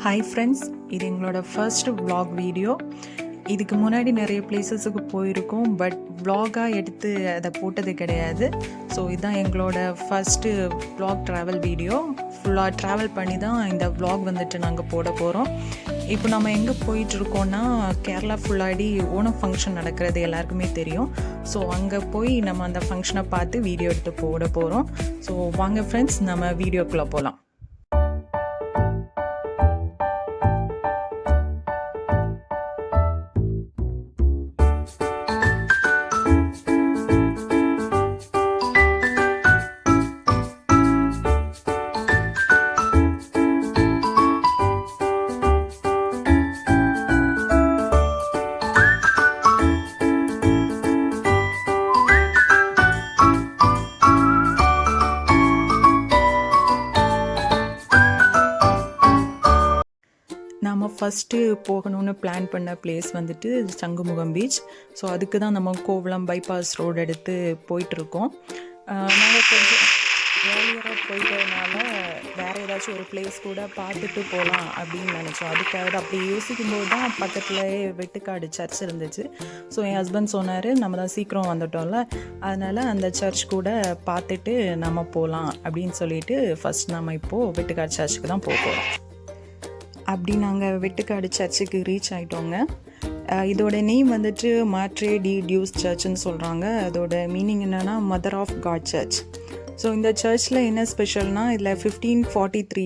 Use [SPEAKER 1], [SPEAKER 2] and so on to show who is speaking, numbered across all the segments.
[SPEAKER 1] Hi friends, இது எங்களோட first vlog video. இதுக்கு முன்னாடி நிறைய பிளேசஸுக்கு போயிருக்கோம், பட் vlog-ஆக எடுத்து அதை போட்டது கிடையாது. ஸோ இதுதான் எங்களோட ஃபஸ்ட்டு vlog ட்ராவல் வீடியோ. ஃபுல்லாக ட்ராவல் பண்ணி தான் இந்த vlog வந்துட்டு நாங்கள் போட போகிறோம். இப்போ நம்ம எங்கே போயிட்டுருக்கோன்னா, கேரளா ஃபுல்லாடி ஓணம் ஃபங்க்ஷன் நடக்கிறது எல்லாருக்குமே தெரியும். ஸோ அங்கே போய் நம்ம அந்த ஃபங்க்ஷனை பார்த்து வீடியோ எடுத்து போட போகிறோம். ஸோ வாங்க ஃப்ரெண்ட்ஸ், நம்ம வீடியோக்குள்ளே போகலாம். நம்ம ஃபஸ்ட்டு போகணும்னு பிளான் பண்ண பிளேஸ் வந்துட்டு சங்குமுகம் பீச். ஸோ அதுக்கு தான் நம்ம கோவளம் பைபாஸ் ரோடு எடுத்து போயிட்டுருக்கோம். நாங்கள் கொஞ்சம் ஏர்லியராக போயிட்டதுனால வேறு ஏதாச்சும் ஒரு பிளேஸ் கூட பார்த்துட்டு போகலாம் அப்படின்னு நினச்சோம். அதுக்காக அப்படி யோசிக்கும்போது தான் பக்கத்துலேயே வெட்டுக்காடு சர்ச் இருந்துச்சு. ஸோ என் ஹஸ்பண்ட் சொன்னார், நம்ம தான் சீக்கிரம் வந்துட்டோம்ல, அதனால் அந்த சர்ச் கூட பார்த்துட்டு நம்ம போகலாம் அப்படின்னு சொல்லிட்டு ஃபஸ்ட் நம்ம இப்போது வெட்டுக்காடு சர்ச்சுக்கு தான் போகிறோம். அப்படி நாங்கள் வெட்டுக்காடு சர்ச்சுக்கு ரீச் ஆகிட்டோங்க. இதோட நேம் வந்துட்டு மாட்ரே டி டியூஸ் சர்ச்சுன்னு சொல்கிறாங்க. அதோட மீனிங் என்னென்னா mother of God church. So இந்த சர்ச்சில் என்ன ஸ்பெஷல்னால், இதில் 1543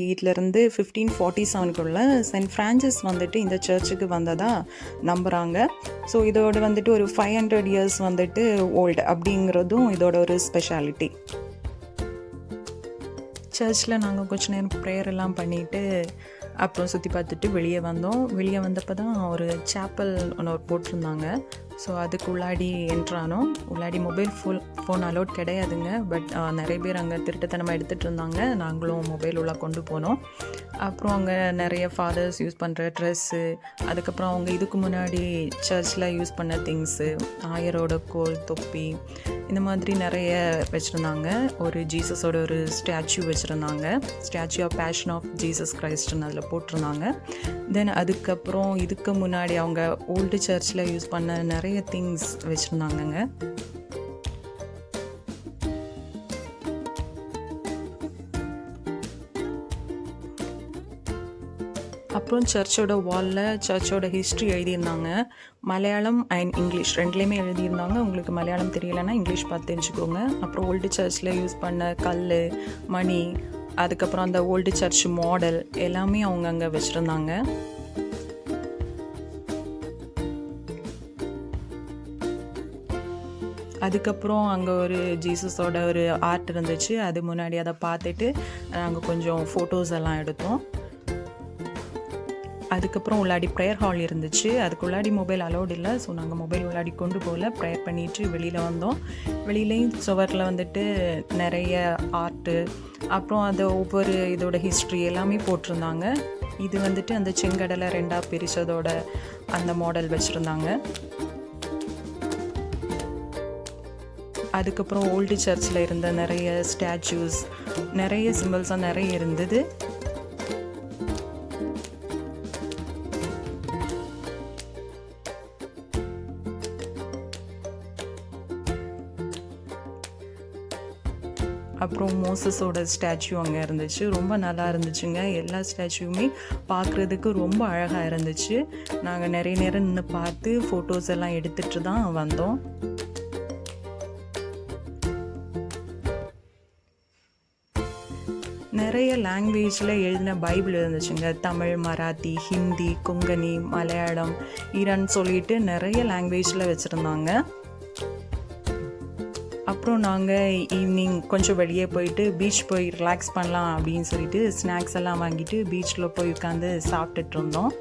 [SPEAKER 1] 1547 சென்ட் ஃப்ரான்சிஸ் வந்துட்டு இந்த சர்ச்சுக்கு வந்ததாக நம்புகிறாங்க. ஸோ இதோட வந்துட்டு ஒரு 500 years வந்துட்டு ஓல்டு அப்படிங்கிறதும் இதோட ஒரு ஸ்பெஷாலிட்டி. சர்ச்சில் நாங்கள் கொஞ்சம் நேரம் ப்ரேயர் எல்லாம் பண்ணிவிட்டு அப்புறம் சுற்றி பார்த்துட்டு வெளியே வந்தோம். வெளியே வந்தப்போ தான் ஒரு சேப்பல் ஒன்று போட்டிருந்தாங்க. ஸோ அதுக்கு உள்ளாடி என்ட்ரானோம். உள்ளாடி மொபைல் ஃபோன் அலோட் கிடையாதுங்க, பட் நிறைய பேர் அங்கே திருட்டுத்தனமாக எடுத்துகிட்டு இருந்தாங்க. நாங்களும் மொபைல் உள்ளே கொண்டு போனோம். அப்புறம் அங்கே நிறைய ஃபாதர்ஸ் யூஸ் பண்ணுற ட்ரெஸ்ஸு, அதுக்கப்புறம் அவங்க இதுக்கு முன்னாடி சர்ச்சில் யூஸ் பண்ண திங்ஸு, ஆயரோட கோல், தொப்பி, இந்த மாதிரி நிறைய வச்சுருந்தாங்க. ஒரு ஜீசஸோட ஒரு ஸ்டாச்சு வச்சுருந்தாங்க. Statue of passion of Jesus கிரைஸ்ட்னு அதில் போட்டிருந்தாங்க. தென் அதுக்கப்புறம் இதுக்கு முன்னாடி அவங்க ஓல்டு சர்ச்சில் யூஸ் பண்ண நிறைய திங்ஸ் வச்சுருந்தாங்கங்க. அப்புறம் சர்ச்சோட வாலில் சர்ச்சோட ஹிஸ்ட்ரி எழுதியிருந்தாங்க. மலையாளம் அண்ட் இங்கிலீஷ் ரெண்டுலேயுமே எழுதியிருந்தாங்க. உங்களுக்கு மலையாளம் தெரியலைன்னா இங்கிலீஷ் பார்த்து தெரிஞ்சுக்கோங்க. அப்புறம் ஓல்டு சர்ச்சில் யூஸ் பண்ண கல், மணி, அதுக்கப்புறம் அந்த ஓல்டு சர்ச் மாடல் எல்லாமே அவங்க அங்கே வச்சுருந்தாங்க. அதுக்கப்புறம் அங்கே ஒரு ஜீசஸோட ஒரு ஆர்ட் இருந்துச்சு. அது முன்னாடி அதை பார்த்துட்டு நாங்கள் கொஞ்சம் ஃபோட்டோஸ் எல்லாம் எடுத்தோம். அதுக்கப்புறம் உள்ளாடி ப்ரேயர் ஹால் இருந்துச்சு. அதுக்கு உள்ளாடி மொபைல் அலோடு இல்லை. ஸோ நாங்கள் மொபைல் உள்ளாடி கொண்டு போகல. ப்ரேயர் பண்ணிவிட்டு வெளியில் வந்தோம். வெளியிலையும் சுவரில் வந்துட்டு நிறைய ஆர்ட்டு, அப்புறம் அது ஒவ்வொரு இதோட ஹிஸ்ட்ரி எல்லாமே போட்டிருந்தாங்க. இது வந்துட்டு அந்த செங்கடலை 2ஆக பிரித்ததோட அந்த மாடல் வச்சுருந்தாங்க. அதுக்கப்புறம் ஓல்டு சர்ச்சில் இருந்த நிறைய ஸ்டாச்சூஸ், நிறைய சிம்பிள்ஸாக நிறைய இருந்தது. அப்புறம் மோசஸோட ஸ்டாச்சு அங்கே இருந்துச்சு. ரொம்ப நல்லா இருந்துச்சுங்க. எல்லா ஸ்டாச்சுவுமே பார்க்குறதுக்கு ரொம்ப அழகாக இருந்துச்சு. நாங்கள் நிறைய நேரம் நின்று பார்த்து ஃபோட்டோஸ் எல்லாம் எடுத்துகிட்டு தான் வந்தோம். நிறைய லாங்குவேஜில் எழுதின பைபிள் இருந்துச்சுங்க. தமிழ், மராத்தி, ஹிந்தி, கொங்கனி, மலையாளம், ஈரான் சொல்லிட்டு நிறைய லாங்குவேஜில் வச்சுருந்தாங்க. அப்புறம் நாங்கள் ஈவினிங் கொஞ்சம் வெளியே போயிட்டு பீச் போய் ரிலாக்ஸ் பண்ணலாம் அப்படின்னு சொல்லிட்டு ஸ்நாக்ஸ் எல்லாம் வாங்கிட்டு பீச்சில் போய் உட்காந்து சாப்பிட்டுட்டு இருந்தோம்.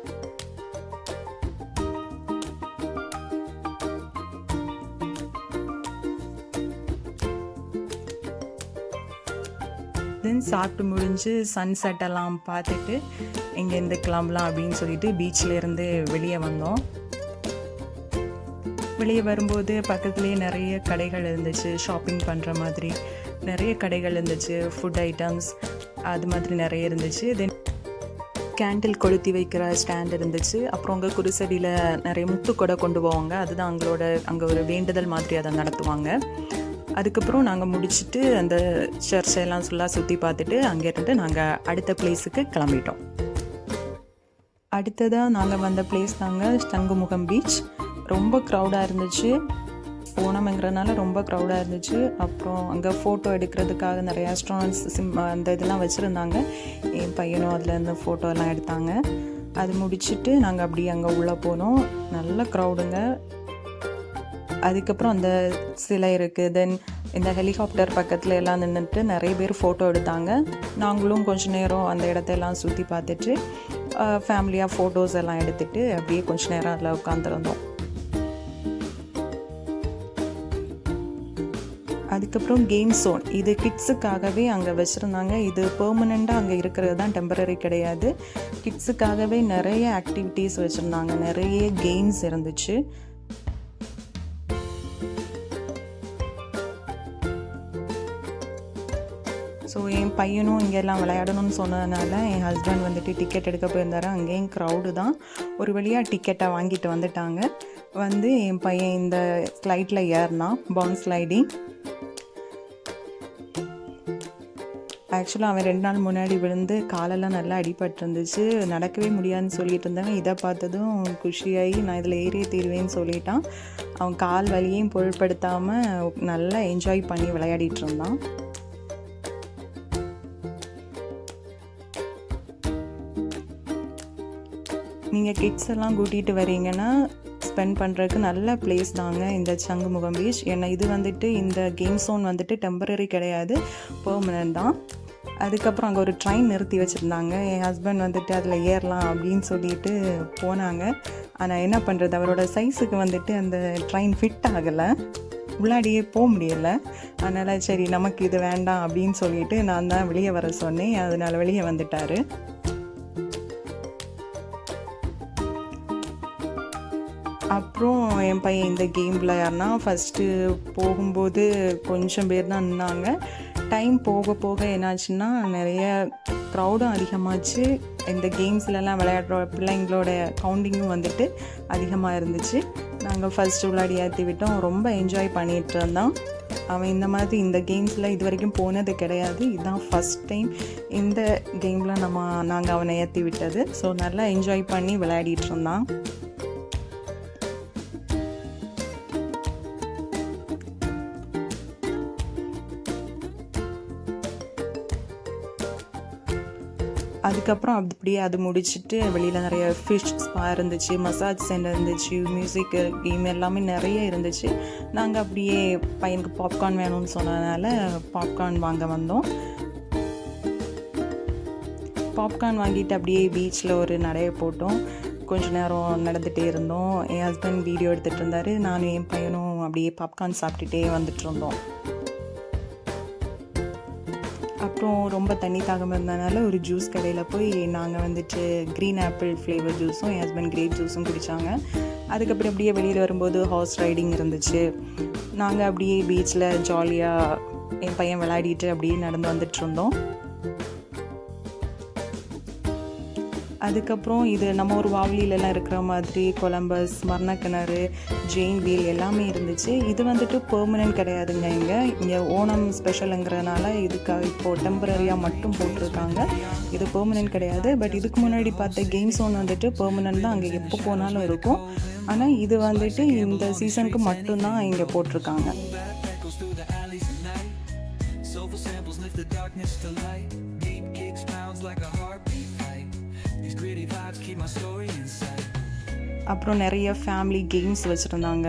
[SPEAKER 1] தென் சாப்பிட்டு முடிஞ்சு சன்செட் எல்லாம் பார்த்துட்டு இங்கேருந்து கிளம்பலாம் அப்படின்னு சொல்லிட்டு பீச்சிலேருந்து வெளியே வந்தோம். வெளியே வரும்போது பக்கத்துலேயே நிறைய கடைகள் இருந்துச்சு. ஷாப்பிங் பண்ணுற மாதிரி நிறைய கடைகள் இருந்துச்சு. ஃபுட் ஐட்டம்ஸ் அது மாதிரி நிறைய இருந்துச்சு. தென் கேண்டில் கொளுத்தி வைக்கிற ஸ்டாண்ட் இருந்துச்சு. அப்புறம் அங்கே குருசடியில் நிறைய முத்துக்கூடை கொண்டு போவாங்க. அதுதான் அங்கே ஒரு வேண்டுதல் மாதிரி அதை நடத்துவாங்க. அதுக்கப்புறம் நாங்கள் முடிச்சுட்டு அந்த சர்ச்செல்லாம் ஃபுல்லாக சுற்றி பார்த்துட்டு அங்கேருந்து நாங்கள் அடுத்த பிளேஸுக்கு கிளம்பிட்டோம். அடுத்ததாக நாங்கள் வந்த பிளேஸ் தாங்க சங்குமுகம் பீச். ரொம்ப க்ரௌடாக இருந்துச்சு. ஓணம்ங்கிறதுனால ரொம்ப க்ரௌடாக இருந்துச்சு. அப்புறம் அங்கே ஃபோட்டோ எடுக்கிறதுக்காக நிறைய ரெஸ்டாரண்ட்ஸ் அந்த இதெல்லாம் வச்சுருந்தாங்க. என் பையனும் அதில் இந்த ஃபோட்டோலாம் எடுத்தாங்க. அது முடிச்சுட்டு நாங்கள் அப்படியே அங்கே உள்ளே போனோம். நல்ல க்ரௌடுங்க. அதுக்கப்புறம் அந்த சிலை இருக்குது. தென் இந்த ஹெலிகாப்டர் பக்கத்தில் எல்லாம் நின்றுட்டு நிறைய பேர் ஃபோட்டோ எடுத்தாங்க. நாங்களும் கொஞ்சம் நேரம் அந்த இடத்தையெல்லாம் சுற்றி பார்த்துட்டு ஃபேமிலியாக ஃபோட்டோஸ் எல்லாம் எடுத்துகிட்டு அப்படியே கொஞ்சம் நேரம் அதில் உட்காந்துருந்தோம். அதுக்கப்புறம் கேம் ஜோன், இது கிட்ஸுக்காகவே அங்கே வச்சுருந்தாங்க. இது பெர்மனெண்ட்டாக அங்கே இருக்கிறது தான், டெம்பரரி கிடையாது. கிட்ஸுக்காகவே நிறைய ஆக்டிவிட்டீஸ் வச்சுருந்தாங்க. நிறைய கேம்ஸ் இருந்துச்சு. ஸோ என் பையனும் இங்கெல்லாம் விளையாடணும்னு சொன்னதுனால என் ஹஸ்பண்ட் வந்துட்டு டிக்கெட் எடுக்க போயிருந்தாரு. அங்கேயும் க்ரௌடு தான். ஒரு வழியாக டிக்கெட்டை வாங்கிட்டு வந்துட்டாங்க. என் பையன் இந்த ஸ்லைடில் ஏறினான், பவுன் ஸ்லைடிங். ஆக்சுவலாக அவன் 2 நாள் முன்னாடி விழுந்து காலெல்லாம் நல்லா அடிபட்டிருந்துச்சு. நடக்கவே முடியாதுன்னு சொல்லிட்டு இருந்தாங்க. இதை பார்த்ததும் குஷியாகி நான் இதில் ஏறியே தீருவேன்னு சொல்லிட்டான். அவன் கால் வலியையும் பொருட்படுத்தாமல் நல்லா என்ஜாய் பண்ணி விளையாடிட்டு இருந்தான். நீங்கள் கிட்ஸ் எல்லாம் கூட்டிகிட்டு வரீங்கன்னா ஸ்பெண்ட் பண்ணுறதுக்கு நல்ல பிளேஸ் தாங்க இந்த சங்குமுகம் பீச். ஏன்னா இது இந்த கேம் ஜோன் டெம்பரரி கிடையாது, பெர்மனன்ட் தான். அதுக்கப்புறம் அங்கே ஒரு ட்ரெயின் நிறுத்தி வச்சுருந்தாங்க. என் ஹஸ்பண்ட் அதில் ஏறலாம் அப்படின்னு சொல்லிட்டு போனாங்க. ஆனால் என்ன பண்ணுறது, அவரோட சைஸுக்கு அந்த ட்ரெயின் ஃபிட் ஆகலை, உள்ளாடியே போக முடியலை. அதனால் சரி நமக்கு இது வேண்டாம் அப்படின்னு சொல்லிட்டு நான் தான் வெளியே வர சொன்னேன். அதனால் வெளியே வந்துட்டார். அப்புறம் என் பையன் இந்த கேம் விளையாடினா. ஃபஸ்ட்டு போகும்போது கொஞ்சம் பேர் தான் நின்னாங்க. டைம் போக போக என்னாச்சுன்னா நிறைய க்ரௌடும் அதிகமாச்சு. இந்த கேம்ஸ்லலாம் விளையாடுற பிள்ளைங்களோட கவுண்டிங்கும் அதிகமாக இருந்துச்சு. நாங்கள் ஃபஸ்ட்டு விளையாடி ஏற்றி விட்டோம். ரொம்ப என்ஜாய் பண்ணிகிட்டு இருந்தான். அவன் இந்த மாதிரி இந்த கேம்ஸில் இது வரைக்கும் போனது கிடையாது. இதுதான் ஃபஸ்ட் டைம் இந்த கேமில் நாங்கள் அவனை ஏற்றி விட்டது. ஸோ நல்லா என்ஜாய் பண்ணி விளையாடிட்டு இருந்தான். அதுக்கப்புறம் அப்படியே அது முடிச்சுட்டு வெளியில் நிறைய ஃபிஷ் ஸ்பா இருந்துச்சு, மசாஜ் சென்டர் இருந்துச்சு, மியூசிக் கேம் எல்லாமே நிறைய இருந்துச்சு. நாங்கள் அப்படியே பையனுக்கு பாப்கார்ன் வேணும்னு சொன்னதுனால பாப்கார்ன் வாங்க வந்தோம். பாப்கார்ன் வாங்கிட்டு அப்படியே பீச்சில் ஒரு நடைய போட்டோம். கொஞ்ச நேரம் நடந்துகிட்டே இருந்தோம். என் ஹஸ்பண்ட் வீடியோ எடுத்துகிட்டு இருந்தார். நானும் என் பையனும் அப்படியே பாப்கார்ன் சாப்பிட்டுட்டே வந்துட்டு இருந்தோம். அப்புறம் ரொம்ப தண்ணி தாகம் இருந்ததுனால ஒரு ஜூஸ் கடையில் போய் நாங்கள் க்ரீன் ஆப்பிள் ஃப்ளேவர் ஜூஸும் என் ஹஸ்பண்ட் கிரேப் ஜூஸும் குடித்தாங்க. அதுக்கப்புறம் அப்படியே வெளியில் வரும்போது ஹார்ஸ் ரைடிங் இருந்துச்சு. நாங்கள் அப்படியே பீச்சில் ஜாலியாக என் பையன் விளையாடிட்டு அப்படியே நடந்து வந்துட்டு இருந்தோம். அதுக்கப்புறம் இது நம்ம ஒரு வாவலியிலலாம் இருக்கிற மாதிரி கொலம்பஸ், மரணக்கிணறு, ஜெயின் வீல் எல்லாமே இருந்துச்சு. இது பெர்மனன்ட் கிடையாதுங்க. இங்கே ஓணம் ஸ்பெஷலுங்கிறதுனால இதுக்காக இப்போது டெம்பரரியாக மட்டும் போட்டிருக்காங்க. இது பெர்மனன்ட் கிடையாது. பட் இதுக்கு முன்னாடி பார்த்த கேம் ஜோன் பெர்மனன்ட் தான், அங்கே எப்போ போனாலும் இருக்கும். ஆனால் இது இந்த சீசனுக்கு மட்டும்தான் இங்கே போட்டிருக்காங்க. அப்புறம் நிறைய ஃபேமிலி கேம்ஸ் வச்சுருந்தாங்க.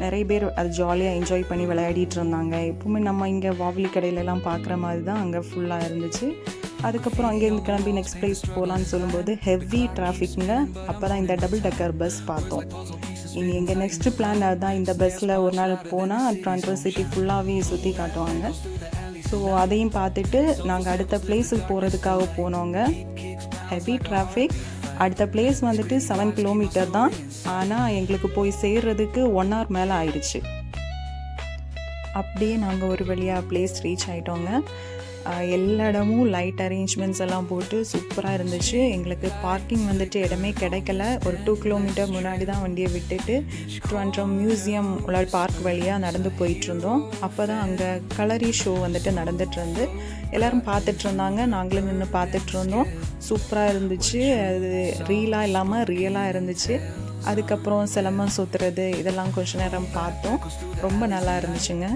[SPEAKER 1] நிறைய பேர் அது ஜாலியாக என்ஜாய் பண்ணி விளையாடிட்டு இருந்தாங்க. எப்பவுமே நம்ம இங்கே வாவலி கடையிலலாம் பார்க்குற மாதிரி தான் அங்கே ஃபுல்லாக இருந்துச்சு. அதுக்கப்புறம் அங்கேருந்து கிளம்பி நெக்ஸ்ட் பிளேஸ் போகலான்னு சொல்லும்போது ஹெவி டிராஃபிக்குங்க. அப்போ தான் இந்த டபுள் டக்கர் பஸ் பார்த்தோம். இனி எங்கள் நெக்ஸ்ட்டு பிளான் அதுதான். இந்த பஸ்ஸில் ஒரு நாள் போனால் ட்ரான்டோ சிட்டி ஃபுல்லாகவே சுற்றி காட்டுவாங்க. ஸோ அதையும் பார்த்துட்டு நாங்கள் அடுத்த பிளேஸுக்கு போகிறதுக்காக போனோங்க. Heavy traffic. அடுத்த பிளேஸ் 7 கிலோமீட்டர் தான். ஆனால் எங்களுக்கு போய் சேர்றதுக்கு 1 hour மேலே ஆயிடுச்சு. அப்படியே நாங்கள் ஒரு வழியாக பிளேஸ் ரீச் ஆகிட்டோங்க. எல்லா இடமும் லைட் அரேஞ்ச்மெண்ட்ஸ் எல்லாம் போட்டு சூப்பராக இருந்துச்சு. எங்களுக்கு பார்க்கிங் வந்துட்டு இடமே கிடைக்கல. ஒரு 2 கிலோமீட்டர் முன்னாடி தான் வண்டியை விட்டுட்டு ட்ரிவாண்ட்ரம் மியூசியம் உள்ள பார்க் வழியாக நடந்து போயிட்டுருந்தோம். அப்போ தான் அங்கே கலரி ஷோ வந்துட்டு நடந்துட்டு இருந்து எல்லோரும் பார்த்துட்டு இருந்தாங்க. நாங்களும் நின்று பார்த்துட்டு இருந்தோம். சூப்பராக இருந்துச்சு. அது ரீலாக இல்லாமல் ரியலாக இருந்துச்சு. அதுக்கப்புறம் சிலம்பம் சுற்றுறது இதெல்லாம் கொஞ்ச நேரம் பார்த்தோம். ரொம்ப நல்லா இருந்துச்சுங்க.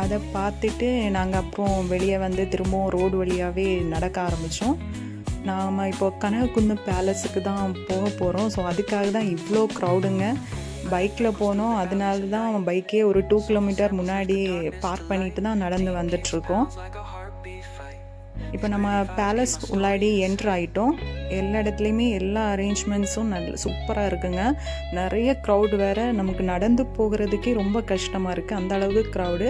[SPEAKER 1] அதை பார்த்துட்டு நாங்கள் அப்புறம் வெளியே வந்து திரும்பவும் ரோடு வழியாகவே நடக்க ஆரம்பித்தோம். நாம் இப்போ கனகக்குன்னு பேலஸுக்கு தான் போக போகிறோம். ஸோ அதுக்காக தான் இவ்வளோ க்ரௌடுங்க. பைக்கில் போனோம். அதனால தான் பைக்கே ஒரு 2 கிலோமீட்டர் முன்னாடி பார்க் பண்ணிட்டு தான் நடந்து வந்துட்டுருக்கோம். இப்போ நம்ம பேலஸ் உள்ளாடி என்ட்ரு ஆகிட்டோம். எல்லா இடத்துலையுமே எல்லா அரேஞ்ச்மெண்ட்ஸும் சூப்பராக இருக்குங்க. நிறைய க்ரௌடு வேறு. நமக்கு நடந்து போகிறதுக்கே ரொம்ப கஷ்டமாக இருக்குது, அந்த அளவுக்கு க்ரௌடு.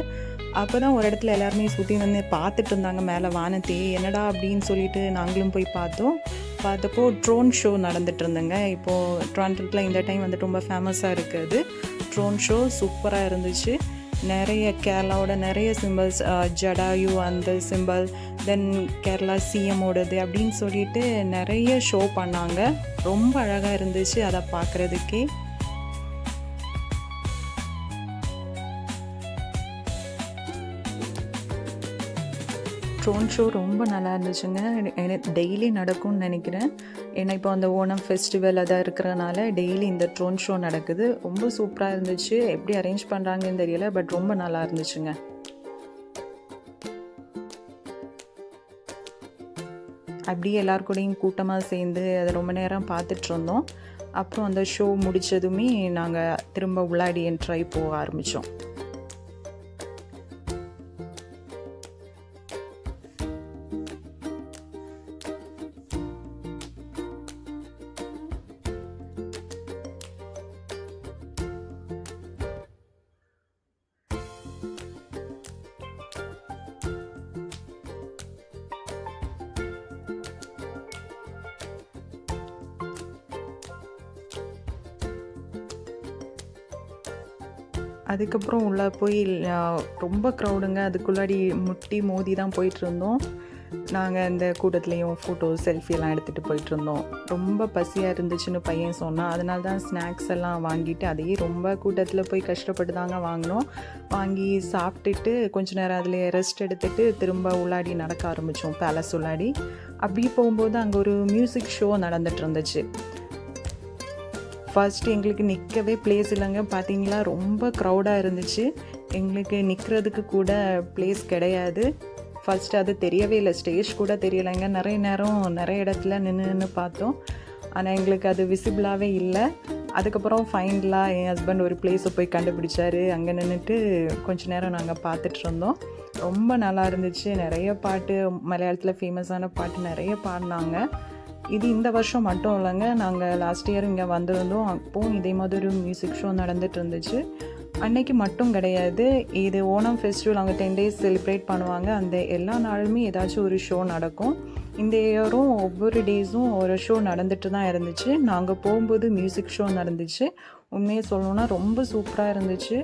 [SPEAKER 1] அப்போ தான் ஒரு இடத்துல எல்லாருமே சுற்றி வந்து பார்த்துட்டு இருந்தாங்க மேலே வானத்தையே. என்னடா அப்படின்னு சொல்லிட்டு நாங்களும் போய் பார்த்தப்போ ட்ரோன் ஷோ நடந்துட்டு இருந்தேங்க. இப்போது ட்ராண்டத்தில் இந்த டைம் வந்துட்டு ரொம்ப ஃபேமஸாக இருக்குது. ட்ரோன் ஷோ சூப்பராக இருந்துச்சு. நிறைய கேரளாவோட நிறைய சிம்பிள்ஸ், ஜடாயு அந்த சிம்பிள், தென் கேரளா சிஎம்மோடது அப்படின்னு சொல்லிட்டு நிறைய ஷோ பண்ணாங்க. ரொம்ப அழகாக இருந்துச்சு அதை பார்க்குறதுக்கே. ட்ரோன் ஷோ ரொம்ப நல்லா இருந்துச்சுங்க. எனக்கு டெய்லி நடக்கும்னு நினைக்கிறேன். ஏன்னா இப்போ அந்த ஓணம் ஃபெஸ்டிவல் அதாக இருக்கிறனால டெய்லி இந்த ட்ரோன் ஷோ நடக்குது. ரொம்ப சூப்பராக இருந்துச்சு. எப்படி அரேஞ்ச் பண்ணுறாங்கன்னு தெரியல, பட் ரொம்ப நல்லா இருந்துச்சுங்க. அப்படியே எல்லாருக்கூடையும் கூட்டமாக சேர்ந்து அதை ரொம்ப நேரம் பார்த்துட்ருந்தோம். அப்புறம் அந்த ஷோ முடித்ததுமே நாங்கள் திரும்ப உள்ளாடி என்ட்ராகி போக ஆரம்பித்தோம். அதுக்கப்புறம் உள்ளே போய் ரொம்ப க்ரௌடுங்க. அதுக்குள்ளாடி முட்டி மோதி தான் போயிட்டுருந்தோம். நாங்கள் அந்த கூட்டத்துலேயும் ஃபோட்டோ செல்ஃபியெல்லாம் எடுத்துகிட்டு போயிட்டுருந்தோம். ரொம்ப பசியாக இருந்துச்சுன்னு பையன் சொன்னான். அதனால தான் ஸ்நாக்ஸ் எல்லாம் வாங்கிட்டு அதையே ரொம்ப கூட்டத்தில் போய் கஷ்டப்பட்டு தாங்க வாங்கினோம். வாங்கி சாப்பிட்டுட்டு கொஞ்ச நேரம் அதில் ரெஸ்ட் எடுத்துகிட்டு திரும்ப உள்ளாடி நடக்க ஆரம்பித்தோம் பேலஸ் உள்ளாடி. அப்படி போகும்போது அங்கே ஒரு மியூசிக் ஷோ நடந்துகிட்டு இருந்துச்சு. ஃபர்ஸ்ட்டு எங்களுக்கு நிற்கவே பிளேஸ் இல்லைங்க. பார்த்தீங்களா, ரொம்ப க்ரௌடாக இருந்துச்சு. எங்களுக்கு நிற்கிறதுக்கு கூட பிளேஸ் கிடையாது. ஃபர்ஸ்ட்டு அது தெரியவே இல்லை. ஸ்டேஜ் கூட தெரியலைங்க. நிறைய நேரம் நிறைய இடத்துல நின்று பார்த்தோம். ஆனால் எங்களுக்கு அது விசிபிளாகவே இல்லை. அதுக்கப்புறம் ஃபைனலாக என் ஹஸ்பண்ட் ஒரு பிளேஸை போய் கண்டுபிடிச்சாரு. அங்கே நின்றுட்டு கொஞ்சம் நேரம் நாங்கள் பார்த்துட்ருந்தோம். ரொம்ப நல்லா இருந்துச்சு. நிறைய பாட்டு, மலையாளத்தில் ஃபேமஸான பாட்டு நிறைய பாடினாங்க. இது இந்த வருஷம் மட்டும் இல்லைங்க. நாங்கள் லாஸ்ட் இயர் இங்கே வந்திருந்தோம். அப்போவும் இதே மாதிரி ஒரு மியூசிக் ஷோ நடந்துட்டு இருந்துச்சு. அன்னைக்கு மட்டும் கிடையாது, இது ஓணம் ஃபெஸ்டிவல் அங்கே 10 days செலிப்ரேட் பண்ணுவாங்க. அந்த எல்லா நாளுமே ஏதாச்சும் ஒரு ஷோ நடக்கும். இந்த இயரும் ஒவ்வொரு டேஸும் ஒரு ஷோ நடந்துட்டு தான் இருந்துச்சு. நாங்கள் போகும்போது மியூசிக் ஷோ நடந்துச்சு. உண்மையை சொல்லணுன்னா ரொம்ப சூப்பராக இருந்துச்சு.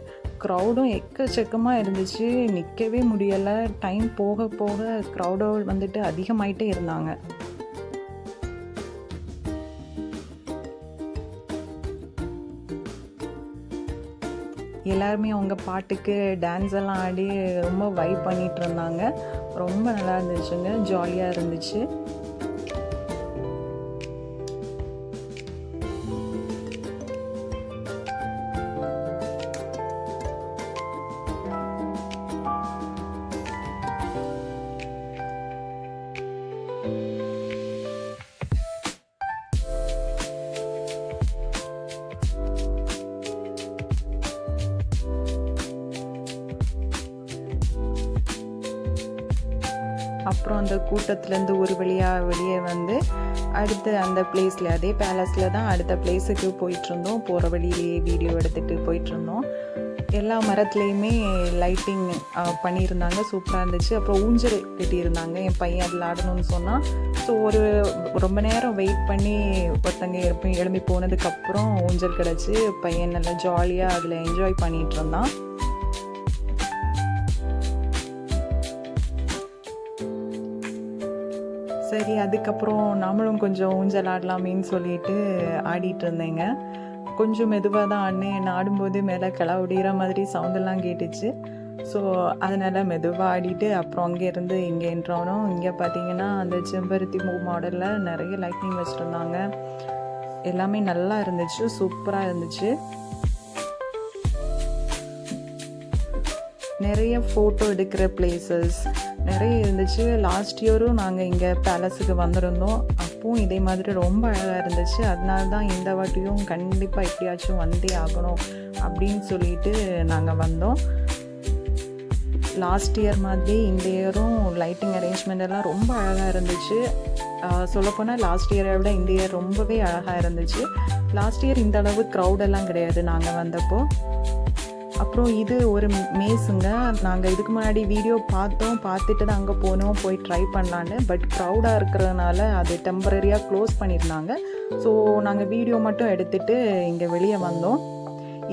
[SPEAKER 1] க்ரௌடும் எக்கச்சக்கமாக இருந்துச்சு. நிற்கவே முடியலை. டைம் போக போக க்ரௌடோ வந்துட்டு அதிகமாயிட்டே இருந்தாங்க. எல்லாருமே அவங்க பாட்டுக்கு டான்ஸ் எல்லாம் ஆடி ரொம்ப வைப் பண்ணிகிட்டு இருந்தாங்க. ரொம்ப நல்லா இருந்துச்சுங்க. ஜாலியாக இருந்துச்சு. அப்புறம் அந்த கூட்டத்துலேருந்து ஒரு வழியாக வெளியே வந்து அடுத்து அந்த பிளேஸில், அதே பேலஸில் தான் அடுத்த பிளேஸுக்கு போயிட்டுருந்தோம். போகிற வழியிலேயே வீடியோ எடுத்துகிட்டு போயிட்டுருந்தோம். எல்லா மரத்துலேயுமே லைட்டிங் பண்ணியிருந்தாங்க, சூப்பராக இருந்துச்சு. அப்புறம் ஊஞ்சல் கட்டியிருந்தாங்க, என் பையன் அதில் ஆடணும்னு சொன்னான். ஸோ ரொம்ப நேரம் வெயிட் பண்ணி ஒருத்தங்க எழும்பி போனதுக்கப்புறம் ஊஞ்சல் கிடச்சி பையன் நல்லா ஜாலியாக அதில் என்ஜாய் பண்ணிகிட்டு இருந்தான். சரி, அதுக்கப்புறம் நாமளும் கொஞ்சம் ஊஞ்சல் ஆடலாமேன்னு சொல்லிட்டு ஆடிட்டு இருந்தேங்க. கொஞ்சம் மெதுவாக தான் ஆடினேன். என்னை ஆடும்போது மேலே கிளவுடிகிற மாதிரி சவுண்டெல்லாம் கேட்டுச்சு. ஸோ அதனால் மெதுவாக ஆடிட்டு அப்புறம் அங்கேருந்து இங்கே என்றோனோம். இங்கே பார்த்தீங்கன்னா அந்த செம்பருத்தி பூ மாடலில் நிறைய லைட்னிங் வச்சுருந்தாங்க. எல்லாமே நல்லா இருந்துச்சு, சூப்பராக இருந்துச்சு. நிறைய ஃபோட்டோ எடுக்கிற பிளேசஸ் நிறைய இருந்துச்சு. லாஸ்ட் இயரும் நாங்கள் இங்கே பேலஸுக்கு வந்திருந்தோம். அப்பவும் இதே மாதிரி ரொம்ப அழகாக இருந்துச்சு. அதனால தான் இந்த வாட்டியும் கண்டிப்பாக எப்படியாச்சும் வந்தே ஆகணும் அப்படின்னு சொல்லிட்டு நாங்கள் வந்தோம். லாஸ்ட் இயர் மாதிரி இந்த இயரும் லைட்டிங் அரேஞ்ச்மெண்ட் எல்லாம் ரொம்ப அழகாக இருந்துச்சு. சொல்லப்போனால் லாஸ்ட் இயரை விட இந்த இயர் ரொம்பவே அழகாக இருந்துச்சு. லாஸ்ட் இயர் இந்த அளவு க்ரௌடெல்லாம் கிடையாது நாங்கள் வந்தப்போ. அப்புறம் இது ஒரு மேஸுங்க. நாங்கள் இதுக்கு முன்னாடி வீடியோ பார்த்துட்டு தான் அங்கே போய் ட்ரை பண்ணலான்னு. பட் க்ரௌடாக இருக்கிறதுனால அது டெம்பரரியாக க்ளோஸ் பண்ணியிருந்தாங்க. ஸோ நாங்கள் வீடியோ மட்டும் எடுத்துகிட்டு இங்கே வெளியே வந்தோம்.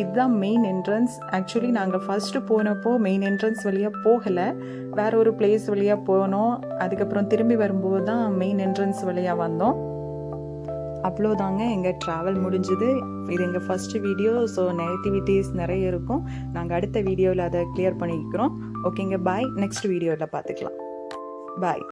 [SPEAKER 1] இதுதான் மெயின் என்ட்ரன்ஸ். ஆக்சுவலி நாங்கள் ஃபஸ்ட்டு போனப்போ மெயின் என்ட்ரன்ஸ் வழியாக போகலை, வேறு ஒரு பிளேஸ் வழியாக போனோம். அதுக்கப்புறம் திரும்பி வரும்போது தான் மெயின் என்ட்ரன்ஸ் வழியாக வந்தோம். அவ்வளோதாங்க, எங்கள் ட்ராவல் முடிஞ்சுது. இது எங்கள் ஃபஸ்ட்டு வீடியோ. ஸோ நெகட்டிவிட்டிஸ் நிறைய இருக்கும். நாங்கள் அடுத்த வீடியோவில் அதை கிளியர் பண்ணிக்கிறோம். ஓகேங்க, பாய். நெக்ஸ்ட் வீடியோவில் பார்த்துக்கலாம். பாய்.